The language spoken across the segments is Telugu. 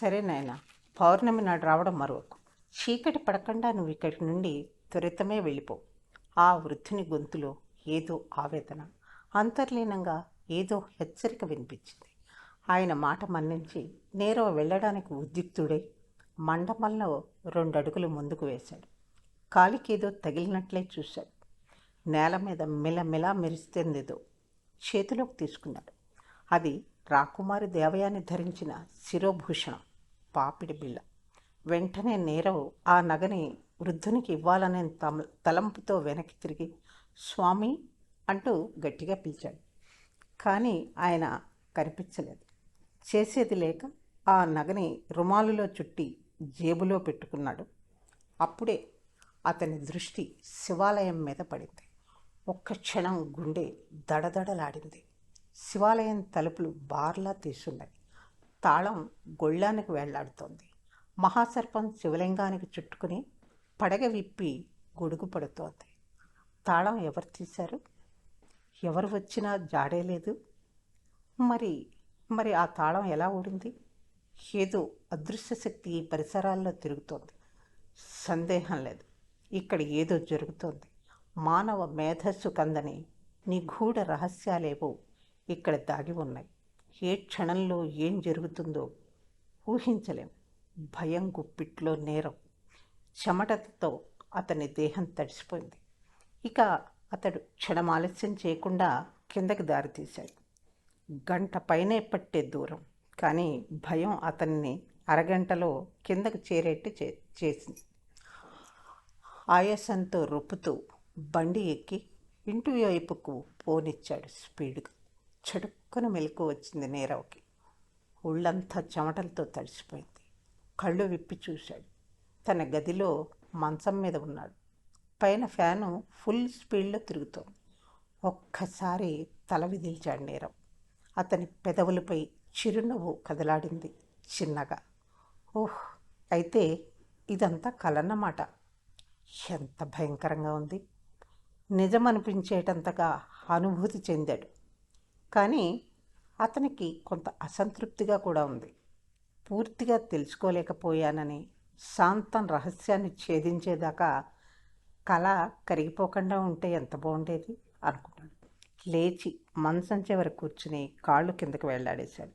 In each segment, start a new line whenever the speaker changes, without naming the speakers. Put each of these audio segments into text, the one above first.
సరే నాయనా, పౌర్ణమి నాడు రావడం మరొకు. చీకటి పడకుండా నువ్వు ఇక్కడి నుండి త్వరితమే వెళ్ళిపో. ఆ వృద్ధుని గొంతులో ఏదో ఆవేదన, అంతర్లీనంగా ఏదో హెచ్చరిక వినిపించింది. ఆయన మాట మన్నించి నీరవ వెళ్ళడానికి ఉద్యుక్తుడై మండపంలో 2 అడుగులు ముందుకు వేశాడు. కాలికేదో తగిలినట్లే చూశాడు. నేల మీద మిలమిలా మెరుస్తుందేదో చేతిలోకి తీసుకున్నాడు. అది రాకుమారి దేవయాని ధరించిన శిరోభూషణం, పాపిడి బిళ్ళ. వెంటనే నీరవ్ ఆ నగని వృద్ధునికి ఇవ్వాలనే తలంపుతో వెనక్కి తిరిగి స్వామి అంటూ గట్టిగా పిలిచాడు. కానీ ఆయన కనిపించలేదు. చేసేది లేక ఆ నగని రుమాలులో చుట్టి జేబులో పెట్టుకున్నాడు. అప్పుడే అతని దృష్టి శివాలయం మీద పడింది. ఒక్క క్షణం గుండె దడదడలాడింది. శివాలయం తలుపులు బార్లా తీసున్నాయి. తాళం గొళ్ళానికి వేళ్లాడుతోంది. మహాసర్పం శివలింగానికి చుట్టుకుని పడగ విప్పి గొడుగు పడుతోంది. తాళం ఎవరు తీశారు? ఎవరు వచ్చినా జాడే లేదు. మరి మరి ఆ తాళం ఎలా ఊడింది? ఏదో అదృశ్య శక్తి ఈ పరిసరాల్లో తిరుగుతోంది. సందేహం లేదు, ఇక్కడ ఏదో జరుగుతోంది. మానవ మేధస్సు కందని నిగూఢ రహస్యాలేవో ఇక్కడ దాగి ఉన్నాయి. ఏ క్షణంలో ఏం జరుగుతుందో ఊహించలేం. భయం గుప్పిట్లో నేరం. చెమటతో అతని దేహం తడిసిపోయింది. ఇక అతడు క్షణం ఆలస్యం చేయకుండా కిందకి దారితీశాడు. గంట పైనే పట్టే దూరం, కానీ భయం అతన్ని అరగంటలో కిందకు చేరేట్టు చేసింది. ఆయాసంతో రొప్పుతూ బండి ఎక్కి ఇంటి వైపుకు పోనిచ్చాడు స్పీడ్గా. చటుక్కున మెలకు వచ్చింది నీరవ్కి. ఒళ్ళంతా చెమటలతో తడిసిపోయింది. కళ్ళు విప్పి చూశాడు. తన గదిలో మంచం మీద ఉన్నాడు. పైన ఫ్యాను ఫుల్ స్పీడ్లో తిరుగుతోంది. ఒక్కసారి తల విదిల్చాడు నీరవ్. అతని పెదవులపై చిరునవ్వు కదలాడింది చిన్నగా. ఓహ్, అయితే ఇదంతా కలన్నమాట. ఎంత భయంకరంగా ఉంది. నిజమనిపించేటంతగా అనుభూతి చెందాడు. కానీ అతనికి కొంత అసంతృప్తిగా కూడా ఉంది. పూర్తిగా తెలుసుకోలేకపోయానని, శాంతం రహస్యాన్ని ఛేదించేదాకా కళ కరిగిపోకుండా ఉంటే ఎంత బాగుండేది అనుకున్నాడు. లేచి మంచం చివర కూర్చుని కాళ్ళు కిందకు వెళ్ళాడేశాడు.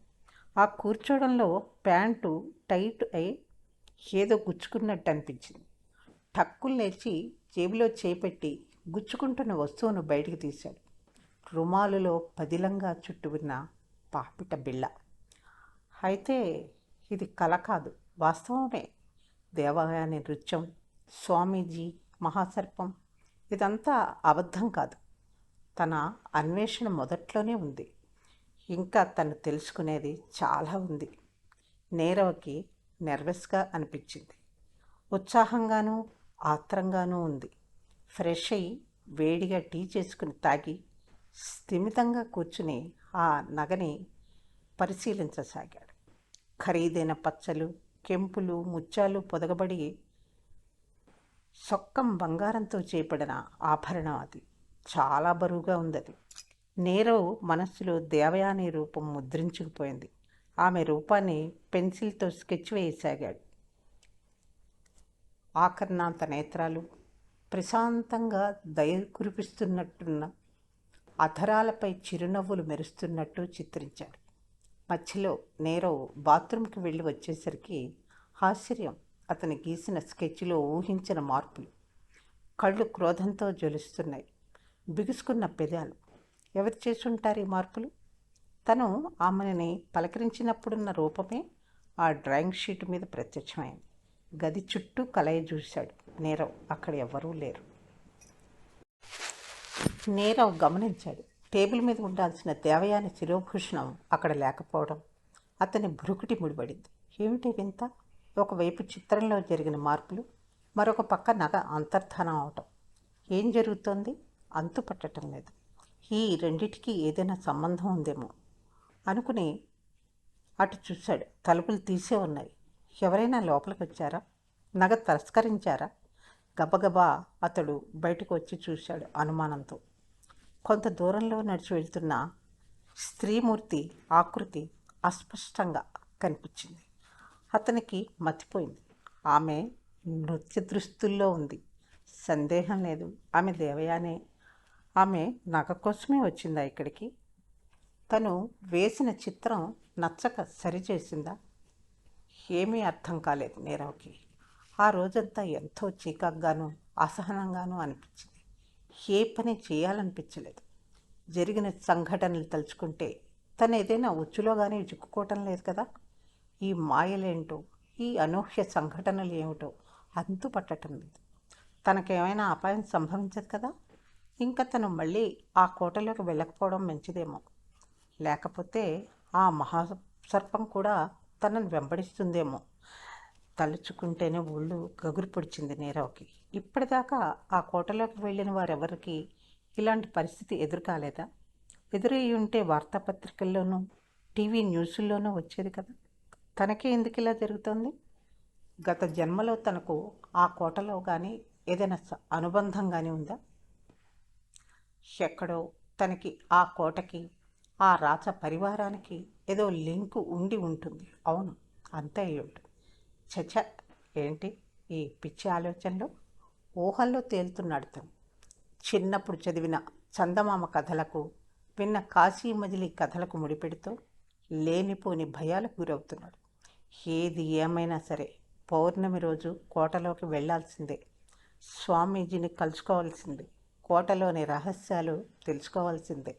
ఆ కూర్చోవడంలో ప్యాంటు టైట్ అయి ఏదో గుచ్చుకున్నట్టు అనిపించింది. టక్కులు లేచి జేబులో చేపెట్టి గుచ్చుకుంటున్న వస్తువును బయటికి తీశాడు. రుమాలులో పదిలంగా చుట్టు ఉన్న పాపిట బిళ్ళ. అయితే ఇది కల కాదు, వాస్తవమే. దేవయాని నృత్యం, స్వామీజీ, మహాసర్పం, ఇదంతా అబద్ధం కాదు. తన అన్వేషణ మొదట్లోనే ఉంది. ఇంకా తను తెలుసుకునేది చాలా ఉంది. నీరవ్కి నెర్వస్గా అనిపించింది. ఉత్సాహంగానూ ఆత్రంగానూ ఉంది. ఫ్రెష్ అయ్యి వేడిగా టీ చేసుకుని తాగి స్థిమితంగా కూర్చుని ఆ నగని పరిశీలించసాగాడు. ఖరీదైన పచ్చలు, కెంపులు, ముత్యాలు పొదగబడి సొక్కం బంగారంతో చేపడిన ఆభరణం అది. చాలా బరువుగా ఉంది అది. నీరవ్ మనస్సులో దేవయాని రూపం ముద్రించుకుపోయింది. ఆమె రూపాన్ని పెన్సిల్తో స్కెచ్ వేయసాగాడు. ఆకర్ణాంత నేత్రాలు, ప్రశాంతంగా దయ కురిపిస్తున్నట్టున్న అధరాలపై చిరునవ్వులు మెరుస్తున్నట్టు చిత్రించాడు. మధ్యలో నీరవ్ బాత్రూంకి వెళ్ళి వచ్చేసరికి ఆశ్చర్యం. అతను గీసిన స్కెచ్లో ఊహించిన మార్పులు. కళ్ళు క్రోధంతో జ్వలిస్తున్నాయి. బిగుసుకున్న పెదాలు. ఎవరు చేసుంటారు ఈ మార్పులు? తను ఆమెని పలకరించినప్పుడున్న రూపమే ఆ డ్రాయింగ్ షీట్ మీద ప్రత్యక్షమైంది. గది చుట్టూ కలయి చూశాడు నీరవ్. అక్కడ ఎవ్వరూ లేరు. నీరవ్ గమనించాడు. టేబుల్ మీద ఉండాల్సిన దేవయాని శిరోభూషణం అక్కడ లేకపోవడం అతని భ్రుకుటి ముడిపడింది. ఏమిటి వింత? ఒకవైపు చిత్రంలో జరిగిన మార్పులు, మరొక పక్క నగ అంతర్ధానం అవటం. ఏం జరుగుతోంది? అంతు పట్టడం లేదు. ఈ రెండిటికి ఏదైనా సంబంధం ఉందేమో అనుకుని అటు చూశాడు. తలుపులు తీసే ఉన్నాయి. ఎవరైనా లోపలికి వచ్చారా? నగ తస్కరించారా? గబగబా అతడు బయటకు వచ్చి చూశాడు అనుమానంతో. కొంత దూరంలో నడిచి వెళ్తున్న స్త్రీమూర్తి ఆకృతి అస్పష్టంగా కనిపించింది. అతనికి మతిపోయింది. ఆమె నృత్య దుస్తుల్లో ఉంది. సందేహం లేదు, ఆమె దేవయానే. ఆమె నగ కోసమే వచ్చిందా ఇక్కడికి? తను వేసిన చిత్రం నచ్చక సరిచేసిందా? ఏమీ అర్థం కాలేదు నీరవ్కి. ఆ రోజంతా ఎంతో చీకాగ్గాను అసహనంగానూ అనిపించింది. ఏ పని చేయాలనిపించలేదు. జరిగిన సంఘటనలు తలుచుకుంటే తను ఏదైనా ఉచ్చులో కానీ చిక్కుకోవటం లేదు కదా. ఈ మాయలేంటో, ఈ అనూహ్య సంఘటనలు ఏమిటో అంతు పట్టడం లేదు. తనకేమైనా అపాయం సంభవించదు కదా. ఇంకా తను మళ్ళీ ఆ కోటలోకి వెళ్ళకపోవడం మంచిదేమో. లేకపోతే ఆ మహాసర్పం కూడా తనను వెంబడిస్తుందేమో. తలుచుకుంటేనే ఒళ్ళు గగురు పొడిచింది నీరవ్కి. ఇప్పటిదాకా ఆ కోటలోకి వెళ్ళిన వారెవరికి ఇలాంటి పరిస్థితి ఎదురు కాలేదా? ఎదురయ్యి ఉంటే వార్తాపత్రికల్లోనూ టీవీ న్యూస్ల్లోనూ వచ్చేది కదా. తనకే ఎందుకు ఇలా జరుగుతోంది? గత జన్మలో తనకు ఆ కోటలో కానీ ఏదైనా అనుబంధం కానీ ఉందా? ఎక్కడో తనకి ఆ కోటకి, ఆ రాచ పరివారానికి ఏదో లింకు ఉండి ఉంటుంది. అవును, అంతే అయి ఉంటుంది. చచ, ఏంటి ఈ పిచ్చి ఆలోచనలు? ఊహల్లో తేలుతున్నాడు తను. చిన్నప్పుడు చదివిన చందమామ కథలకు, విన్న కాశీ మజిలీ కథలకు ముడిపెడుతూ లేనిపోని భయాలకు గురవుతున్నాడు. ఏది ఏమైనా సరే పౌర్ణమి రోజు కోటలోకి వెళ్లాల్సిందే. స్వామీజీని కలుసుకోవాల్సిందే. కోటలోని రహస్యాలు తెలుసుకోవాల్సిందే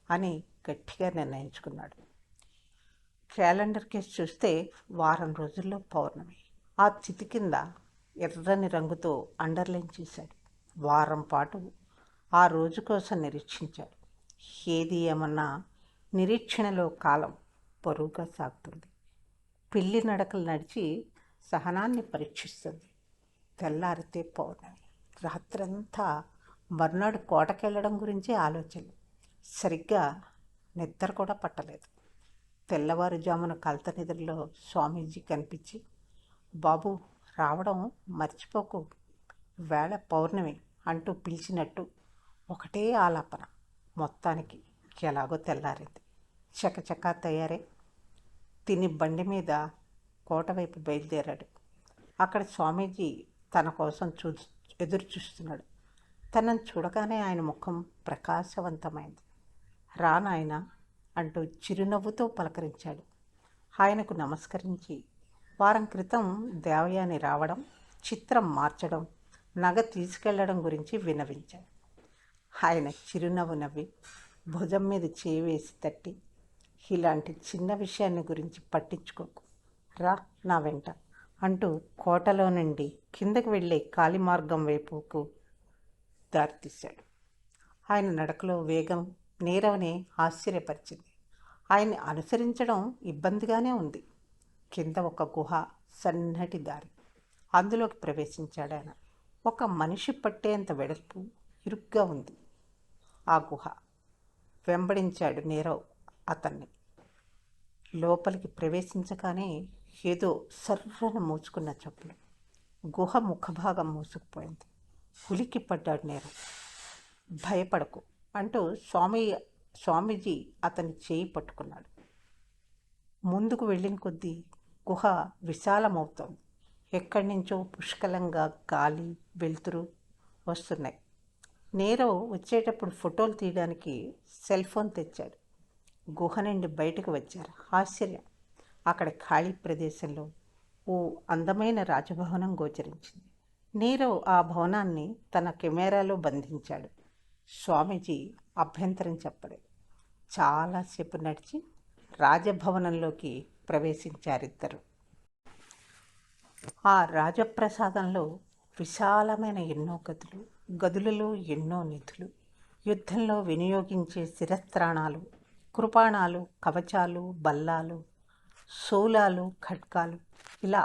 అని గట్టిగా నిర్ణయించుకున్నాడు. క్యాలెండర్ కేసు చూస్తే వారం రోజుల్లో పౌర్ణమి. ఆ చితి కింద ఎర్రని రంగుతో అండర్లైన్ చేశాడు. వారం పాటు ఆ రోజు కోసం నిరీక్షించాడు. ఏది ఏమన్నా నిరీక్షణలో కాలం బరువుగా సాగుతుంది. పిల్లి నడకలు నడిచి సహనాన్ని పరీక్షిస్తుంది. తెల్లారితే పౌర్ణమి. రాత్రంతా మర్నాడు కోటకెళ్ళడం గురించి ఆలోచనలు. సరిగ్గా నిద్ర కూడా పట్టలేదు. తెల్లవారుజామున కలత నిద్రలో స్వామీజీ కనిపించి, బాబు రావడం మర్చిపోకు, వేళ పౌర్ణమి అంటూ పిలిచినట్టు ఒకటే ఆలాపన. మొత్తానికి ఎలాగో తెల్లారింది. చకచకా తయారై తిని బండి మీద కోట వైపు బయలుదేరాడు. అక్కడ స్వామీజీ తన కోసం ఎదురు చూస్తున్నాడు. తనను చూడగానే ఆయన ముఖం ప్రకాశవంతమైంది. రా నాయనా అంటూ చిరునవ్వుతో పలకరించాడు. ఆయనకు నమస్కరించి వారం క్రితం దేవయాని రావడం, చిత్రం మార్చడం, నగ తీసుకెళ్లడం గురించి విన్నవించాడు. ఆయన చిరునవ్వు నవ్వి భుజం మీద చేయి వేసి తట్టి, ఇలాంటి చిన్న విషయాన్ని గురించి పట్టించుకోకు, రా నా వెంట అంటూ కోటలో నుండి కిందకి వెళ్ళే కాలి మార్గం వైపుకు దారితీశాడు. ఆయన నడకలో వేగం నీరవ్ని ఆశ్చర్యపరిచింది. ఆయన్ని అనుసరించడం ఇబ్బందిగానే ఉంది. కింద ఒక గుహ, సన్నటి దారి. అందులోకి ప్రవేశించాడు ఆయన. ఒక మనిషి పట్టేంత వెడల్పు, ఇరుగ్గా ఉంది ఆ గుహ. వెంబడించాడు నీరవ్ అతన్ని. లోపలికి ప్రవేశించగానే ఏదో సర్రన మూసుకున్న చప్పుడు. గుహ ముఖభాగం మూసుకుపోయింది. ఉలిక్కి పడ్డాడు నీరవ్. భయపడకు అంటూ స్వామీజీ అతని చేయి పట్టుకున్నాడు. ముందుకు వెళ్ళిన కొద్దీ గుహ విశాలమవుతోంది. ఎక్కడి నుంచో పుష్కలంగా గాలి, వెలుతురు వస్తున్నాయి. నీరవ్ వచ్చేటప్పుడు ఫోటోలు తీయడానికి సెల్ ఫోన్ తెచ్చాడు. గుహ నుండి బయటకు వచ్చారు. ఆశ్చర్యం! అక్కడ ఖాళీ ప్రదేశంలో ఓ అందమైన రాజభవనం గోచరించింది. నీరవ్ ఆ భవనాన్ని తన కెమెరాలో బంధించాడు. స్వామీజీ అభ్యంతరం చెప్పలేదు. చాలాసేపు నడిచి రాజభవనంలోకి ప్రవేశించారిద్దరు. ఆ రాజప్రసాదంలో విశాలమైన ఎన్నో గదులు, గదులలో ఎన్నో నిధులు, యుద్ధంలో వినియోగించే శిరస్త్రాణాలు, కృపాణాలు, కవచాలు, బల్లాలు, శూలాలు, ఖడ్గాలు, ఇలా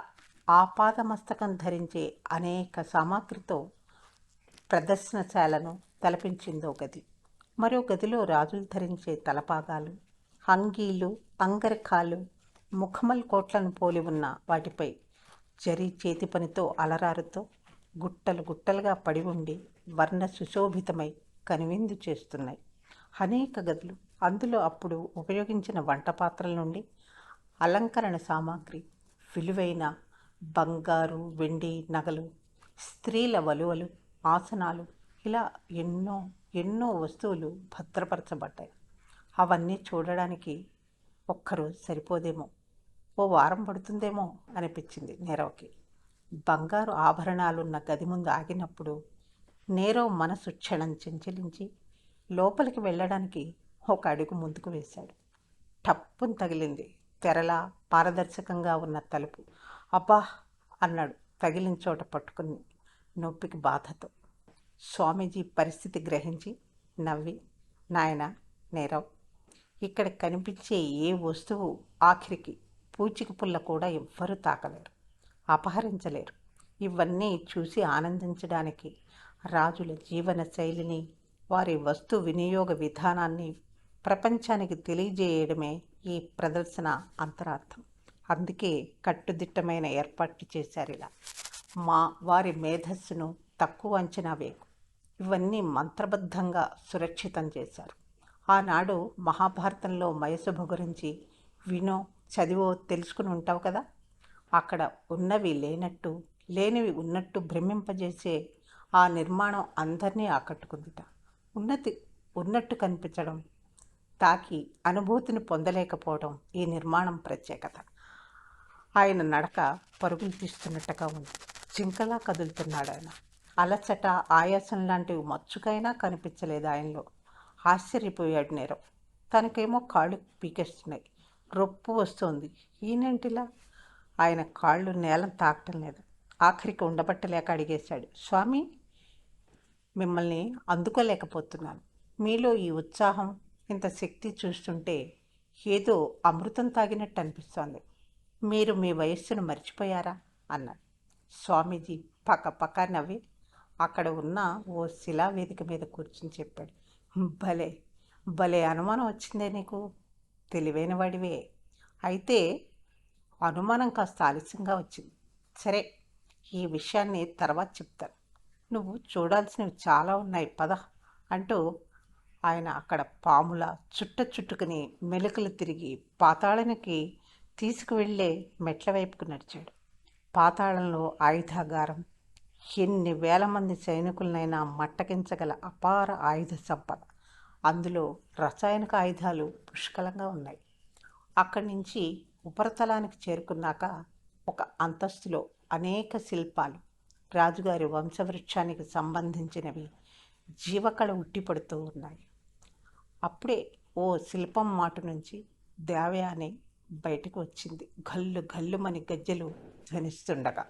ఆపాదమస్తకం ధరించే అనేక సామాగ్రితో ప్రదర్శనశాలను తలపించిందో గది. మరో గదిలో రాజులు ధరించే తలపాగాలు, అంగీలు, అంగరఖాలు, ముఖమల్ కోట్లను పోలి ఉన్న వాటిపై జరీ చేతి పనితో అలరారుతో గుట్టలు గుట్టలుగా పడి ఉండి వర్ణ సుశోభితమై కనువిందు చేస్తున్నాయి. అనేక గదులు. అందులో అప్పుడు ఉపయోగించిన వంట పాత్రల నుండి అలంకరణ సామాగ్రి, విలువైన బంగారు వెండి నగలు, స్త్రీల వలువలు, ఆసనాలు, ఇలా ఎన్నో ఎన్నో వస్తువులు భద్రపరచబడ్డాయి. అవన్నీ చూడడానికి ఒక్కరోజు సరిపోదేమో, ఓ వారం పడుతుందేమో అనిపించింది నీరవ్కి. బంగారు ఆభరణాలున్న గది ముందు ఆగినప్పుడు నీరవ్ మనసు క్షణం చెంచలించి లోపలికి వెళ్ళడానికి ఒక అడుగు ముందుకు వేశాడు. టప్పుని తగిలింది తెరలా పారదర్శకంగా ఉన్న తలుపు. అబ్బా అన్నాడు తగిలిన చోట పట్టుకుని నొప్పికి బాధతో. స్వామీజీ పరిస్థితి గ్రహించి నవ్వి, నాయనా నీరవ్, ఇక్కడ కనిపించే ఏ వస్తువు ఆఖరికి పూచిక పుల్ల కూడా ఎవ్వరూ తాకలేరు, అపహరించలేరు. ఇవన్నీ చూసి ఆనందించడానికి రాజుల జీవన శైలిని, వారి వస్తు వినియోగ విధానాన్ని ప్రపంచానికి తెలియజేయడమే ఈ ప్రదర్శన అంతరార్థం. అందుకే కట్టుదిట్టమైన ఏర్పాట్లు చేశారు ఇలా. వారి మేధస్సును తక్కువ అంచనా వేయకు. ఇవన్నీ మంత్రబద్ధంగా సురక్షితం చేశారు. ఆనాడు మహాభారతంలో మయసుభ గురించి వినో చదివో తెలుసుకుని ఉంటావు కదా. అక్కడ ఉన్నవి లేనట్టు, లేనివి ఉన్నట్టు భ్రమింపజేసే ఆ నిర్మాణం అందరినీ ఆకట్టుకుందిట. ఉన్నతి ఉన్నట్టు కనిపించడం, తాకి అనుభూతిని పొందలేకపోవడం ఈ నిర్మాణం ప్రత్యేకత. ఆయన నడక పరుగులు తీస్తున్నట్టుగా ఉంది. జింకలా కదులుతున్నాడు ఆయన. అలసట, ఆయాసం లాంటివి మచ్చుకైనా కనిపించలేదు ఆయనలో. ఆశ్చర్యపోయాడు నీరవ్. తనకేమో కాళ్ళు పీకేస్తున్నాయి, రొప్పు వస్తోంది. ఈయనేంటిలా? ఆయన కాళ్ళు నేలను తాకటం లేదు. ఆఖరికి ఉండబట్టలేక అడిగేశాడు, స్వామి, మిమ్మల్ని అందుకోలేకపోతున్నాను. మీలో ఈ ఉత్సాహం, ఇంత శక్తి చూస్తుంటే ఏదో అమృతం తాగినట్టు అనిపిస్తోంది. మీరు మీ వయస్సును మర్చిపోయారా అన్నాడు. స్వామీజీ పక్క నవ్వి అక్కడ ఉన్న ఓ శిలావేదిక మీద కూర్చుని చెప్పాడు, భలే భలే అనుమానం వచ్చిందే నీకు. తెలివైన వాడివే. అయితే అనుమానం కాస్త ఆలస్యంగా వచ్చింది. సరే, ఈ విషయాన్ని తర్వాత చెప్తాను. నువ్వు చూడాల్సినవి చాలా ఉన్నాయి, పద అంటూ ఆయన అక్కడ పాముల చుట్టుకుని మెలికలు తిరిగి పాతాళానికి తీసుకువెళ్ళే మెట్ల వైపుకు నడిచాడు. పాతాళంలో ఆయుధాగారం, ఎన్ని వేల మంది సైనికులనైనా మట్టకించగల అపార ఆయుధ సంపద. అందులో రసాయనిక ఆయుధాలు పుష్కలంగా ఉన్నాయి. అక్కడి నుంచి ఉపరితలానికి చేరుకున్నాక ఒక అంతస్తులో అనేక శిల్పాలు, రాజుగారి వంశవృక్షానికి సంబంధించినవి జీవకళ ఉట్టిపడుతూ ఉన్నాయి. అప్పుడే ఓ శిల్పం మాటు నుంచి దేవయాని బయటకు వచ్చింది, గల్లు గల్లుమని గజ్జెలు ధ్వనిస్తుండగా.